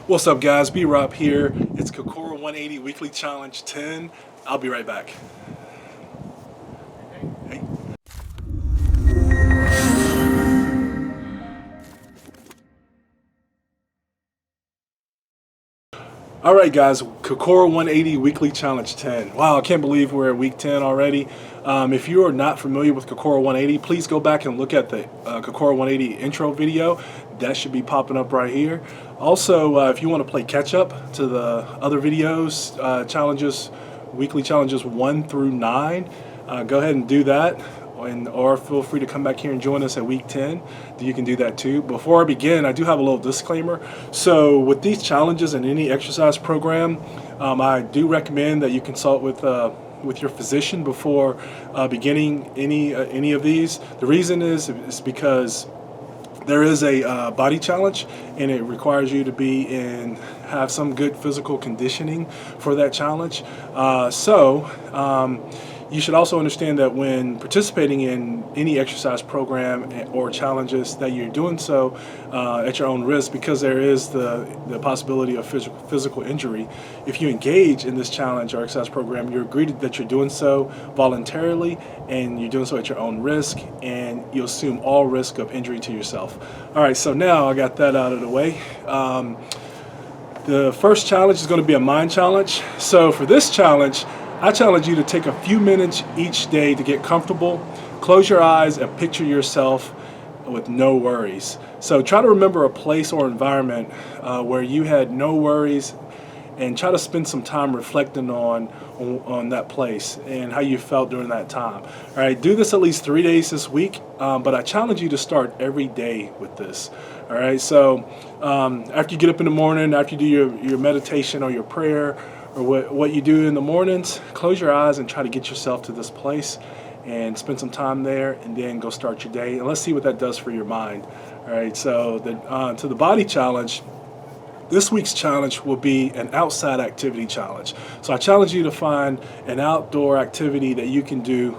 What's up, guys? B-Rob here. It's Kokoro180 Weekly Challenge 10. I'll be right back. Hey. All right, guys, Kokoro180 Weekly Challenge 10. Wow, I can't believe we're at week 10 already. If you are not familiar with Kokoro180, please go back and look at the Kokoro180 intro video. That should be popping up right here. Also, if you want to play catch up to the other videos, challenges, weekly challenges 1 through 9, go ahead and do that. Or feel free to come back here and join us at week 10. You can do that too. Before I begin, I do have a little disclaimer. So with these challenges and any exercise program, I do recommend that you consult with your physician before beginning any of these. The reason is because there is a body challenge, and it requires you to have some good physical conditioning for that challenge. You should also understand that when participating in any exercise program or challenges, that you're doing so at your own risk, because there is the possibility of physical injury. If you engage in this challenge or exercise program, you're agreed that you're doing so voluntarily, and you're doing so at your own risk, and you assume all risk of injury to yourself. All right, so now I got that out of the way. The first challenge is going to be a mind challenge. So for this challenge, I challenge you to take a few minutes each day to get comfortable, close your eyes, and picture yourself with no worries. So try to remember a place or environment where you had no worries, and try to spend some time reflecting on that place and how you felt during that time. All right, do this at least 3 days this week, but I challenge you to start every day with this. All right, so after you get up in the morning, after you do your meditation or your prayer, or what you do in the mornings, close your eyes and try to get yourself to this place and spend some time there, and then go start your day. And let's see what that does for your mind. All right, so to the body challenge, this week's challenge will be an outside activity challenge. So I challenge you to find an outdoor activity that you can do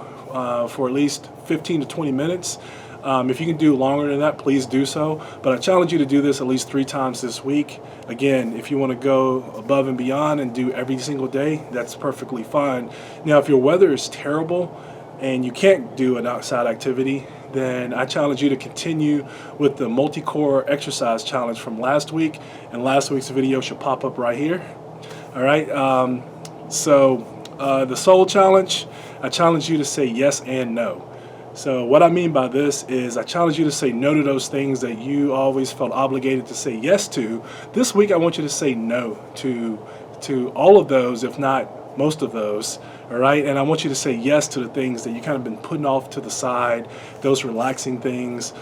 for at least 15 to 20 minutes. If you can do longer than that, please do so. But I challenge you to do this at least 3 times this week. Again, if you want to go above and beyond and do every single day, that's perfectly fine. Now, if your weather is terrible and you can't do an outside activity, then I challenge you to continue with the multi-core exercise challenge from last week. And last week's video should pop up right here. All right. The soul challenge, I challenge you to say yes and no. So what I mean by this is I challenge you to say no to those things that you always felt obligated to say yes to. This week I want you to say no to all of those, if not most of those. All right, and I want you to say yes to the things that you kind of been putting off to the side, those relaxing things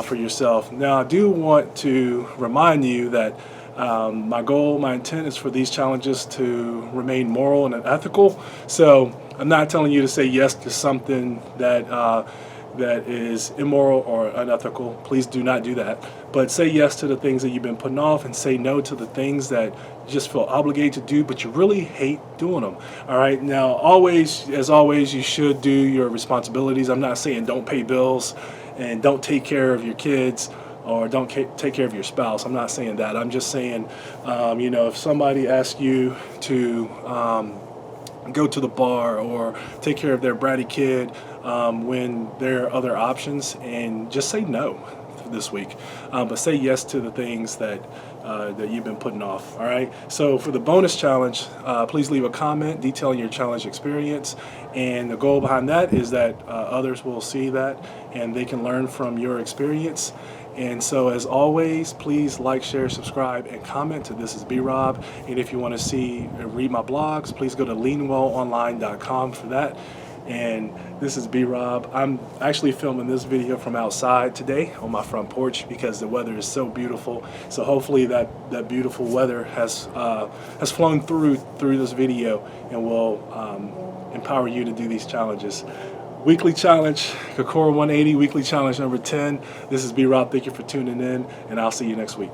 for yourself. Now I do want to remind you that my intent is for these challenges to remain moral and ethical. So I'm not telling you to say yes to something that is immoral or unethical. Please do not do that. But say yes to the things that you've been putting off, and say no to the things that you just feel obligated to do, but you really hate doing them. All right. Now, as always, you should do your responsibilities. I'm not saying don't pay bills and don't take care of your kids, or don't take care of your spouse. I'm not saying that. I'm just saying, if somebody asks you to go to the bar or take care of their bratty kid when there are other options, and just say no this week, but say yes to the things that you've been putting off. All right, so for the bonus challenge, please leave a comment detailing your challenge experience, and the goal behind that is that others will see that and they can learn from your experience. And so, as always, please like, share, subscribe, and comment to This Is B-Rob. And if you want to see and read my blogs, please go to leanwellonline.com for that. And this is B-Rob. I'm actually filming this video from outside today on my front porch because the weather is so beautiful. So hopefully that beautiful weather has flown through this video and will empower you to do these challenges. Weekly challenge, Kokoro180, weekly challenge number 10. This is B-Rob. Thank you for tuning in, and I'll see you next week.